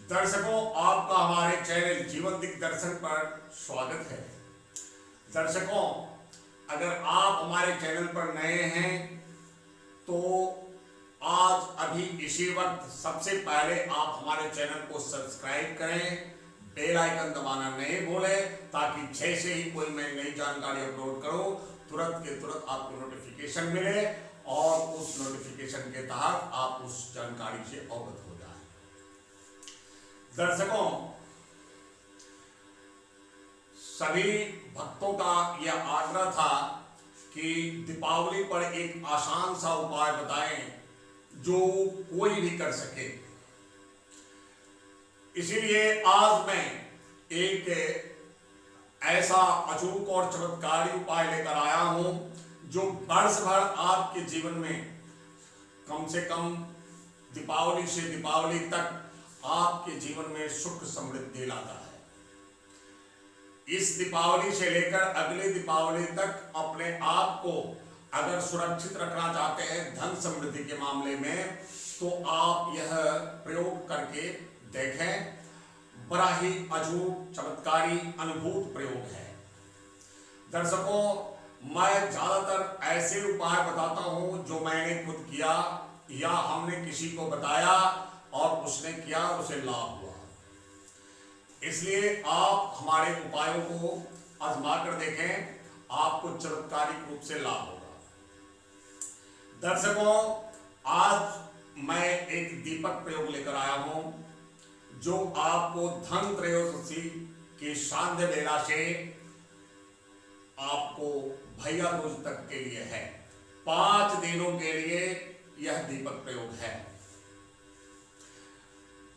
दर्शकों, आपका हमारे चैनल जीवन दिग्दर्शन पर स्वागत है। दर्शकों, अगर आप हमारे चैनल पर नए हैं तो आज अभी इसी वक्त सबसे पहले आप हमारे चैनल को सब्सक्राइब करें, बेल आइकन दबाना नहीं भूलें ताकि जैसे ही कोई मैं नई जानकारी अपलोड करूं तुरंत के तुरंत आपको नोटिफिकेशन मिले और उस नोटिफिकेशन के तहत आप उस जानकारी से अवगत हो जाएं। दर्शकों, सभी भक्तों का यह आग्रह था कि दीपावली पर एक आसान सा उपाय बताएं जो कोई भी कर सके। इसीलिए आज मैं एक ऐसा अचूक और चमत्कारी उपाय लेकर आया हूं जो वर्ष भर आपके जीवन में कम से कम दीपावली से दीपावली तक आपके जीवन में सुख समृद्धि लाता है। इस दीपावली से लेकर अगले दीपावली तक अपने आप को अगर सुरक्षित रखना चाहते हैं धन समृद्धि के मामले में, तो आप यह प्रयोग करके देखें। बड़ा ही अचूक चमत्कारी अनुभूत प्रयोग है। दर्शकों, मैं ज्यादातर ऐसे उपाय बताता हूं जो मैंने खुद किया या हमने किसी को बताया और उसने किया, उसे लाभ हुआ। इसलिए आप हमारे उपायों को आजमा कर देखें, आपको चमत्कारिक रूप से लाभ होगा। दर्शकों, आज मैं एक दीपक प्रयोग लेकर आया हूं जो आपको धन त्रयोदशी की सांध्य बेला से आपको भैया दूज तक के लिए है। 5 दिनों के लिए यह दीपक प्रयोग है।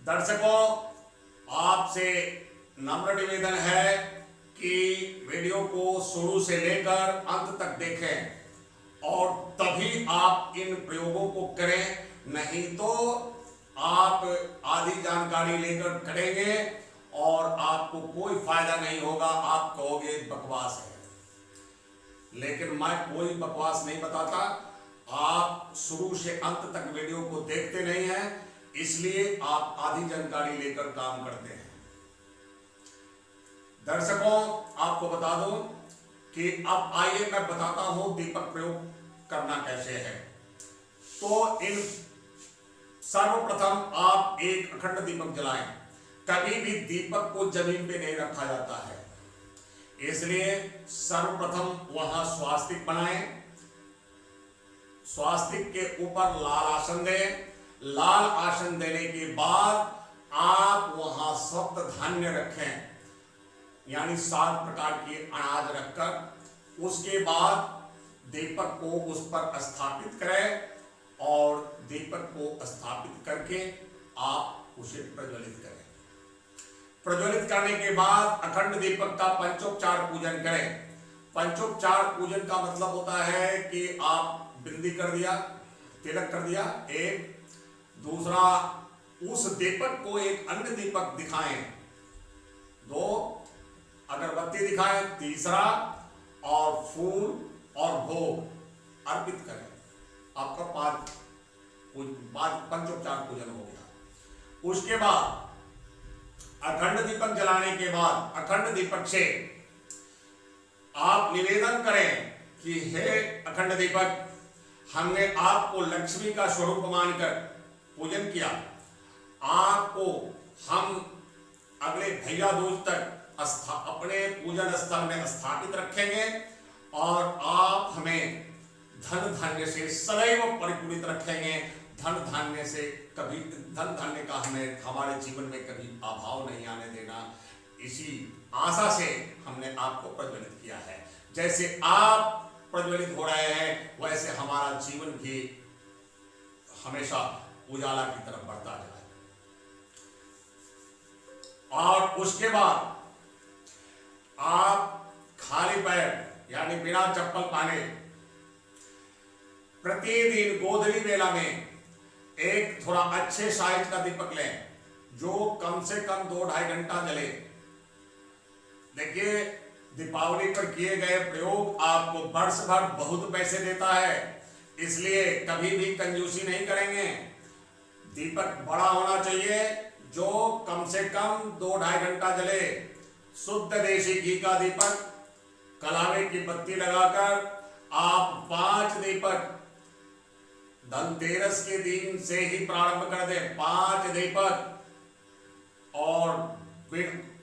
दर्शकों, आपसे नम्र निवेदन है कि वीडियो को शुरू से लेकर अंत तक देखें और तभी आप इन प्रयोगों को करें, नहीं तो आप आधी जानकारी लेकर करेंगे और आपको कोई फायदा नहीं होगा। आप कहोगे बकवास है, लेकिन मैं कोई बकवास नहीं बताता। आप शुरू से अंत तक वीडियो को देखते नहीं हैं, इसलिए आप आधी जानकारी लेकर काम करते हैं। दर्शकों, आपको बता दूं कि अब आइए मैं बताता हूं दीपक प्रयोग करना कैसे है। तो इन सर्वप्रथम आप एक अखंड दीपक जलाएं। कभी भी दीपक को जमीन पे नहीं रखा जाता है, इसलिए सर्वप्रथम वहां स्वास्तिक बनाएं। स्वास्तिक के ऊपर लाल आसन दें। लाल आसन देने के बाद आप वहां सप्त धान्य रखें, यानी 7 प्रकार के अनाज रखकर उसके बाद दीपक को उस पर स्थापित करें और दीपक को स्थापित करके आप उसे प्रज्वलित करें। प्रज्वलित करने के बाद अखंड दीपक का पंचोपचार पूजन करें। पंचोपचार पूजन का मतलब होता है कि आप बिंदी कर दिया, तिलक कर दिया एक, दूसरा उस दीपक को एक अन्य दीपक दिखाएं, 2 अगरबत्ती दिखाएं, तीसरा और फूल और भोग अर्पित करें। आपका 5 पंचोपचार पूजन हो गया। उसके बाद अखंड दीपक जलाने के बाद अखंड दीपक से आप निवेदन करें कि हे अखंड दीपक, हमने आपको लक्ष्मी का स्वरूप मानकर पूजन किया। आपको हम अगले भैया दूज तक अपने पूजन स्थल में स्थापित रखेंगे और आप हमें धन धान्य से सदैव परिपूरित रखेंगे। धन धान्य से कभी धन धान्य का हमें हमारे जीवन में कभी अभाव नहीं आने देना। इसी आशा से हमने आपको प्रज्वलित किया है। जैसे आप प्रज्वलित हो रहे हैं वैसे हमारा जीवन भी हमेशा उजाला की तरफ बढ़ता जाए। और उसके बाद आप खाली पैर यानी बिना चप्पल पहने प्रतिदिन गोधूली बेला में एक थोड़ा अच्छे साइज का दीपक लें जो कम से कम 2-2.5 घंटा जले। देखिए, दीपावली पर किए गए प्रयोग आपको वर्ष भर बहुत पैसे देता है, इसलिए कभी भी कंजूसी नहीं करेंगे। दीपक बड़ा होना चाहिए, जो कम से कम 2-2.5 घंटा जले, शुद्ध देशी घी का दीपक, कलावे की बत्ती लगाकर आप 5 दीपक धनतेरस के दिन से ही प्रारंभ कर दें। 5 दीपक, और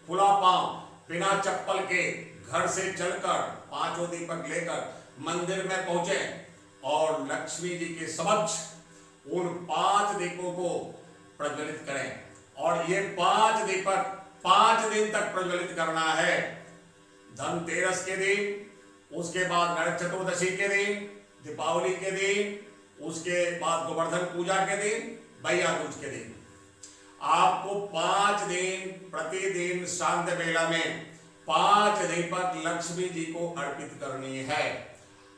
खुला पांव बिना चप्पल के घर से चलकर 5 दीपक लेकर मंदिर में पहुंचे और लक्ष्मी जी के समक्ष उन 5 दीपों को प्रज्वलित करें। और ये 5 दीपक 5 दिन तक प्रज्वलित करना है। धनतेरस के दिन, उसके बाद नरक चतुर्दशी के दिन, दीपावली के दिन, उसके बाद गोवर्धन पूजा के दिन, भैया दूज के दिन। आपको 5 दिन प्रतिदिन शांत बेला में 5 दीपक लक्ष्मी जी को अर्पित करनी है।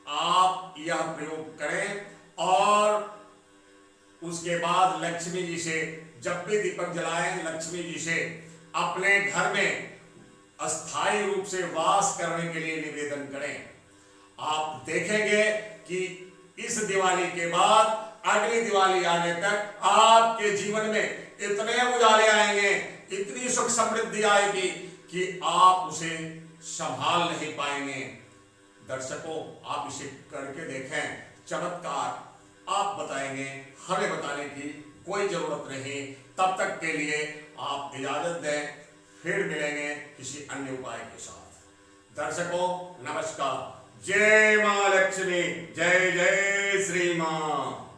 आप यह प्रयोग करें और उसके बाद लक्ष्मी जी से जब भी दीपक जलाएं, लक्ष्मी जी से अपने घर में अस्थायी रूप से वास करने के लिए निवेदन करें। आप देखेंगे कि इस दिवाली के बाद अगली दिवाली आने तक आपके जीवन में इतने उजाले आएंगे, इतनी सुख समृद्धि आएगी कि आप उसे संभाल नहीं पाएंगे। दर्शकों, आप इसे करके देखें, चमत्कार आप बताएंगे, हमें बताने की कोई जरूरत नहीं। तब तक के लिए आप इजाजत दें, फिर मिलेंगे किसी अन्य उपाय के साथ। दर्शकों नमस्कार। जय मां लक्ष्मी, जय जय श्री मां।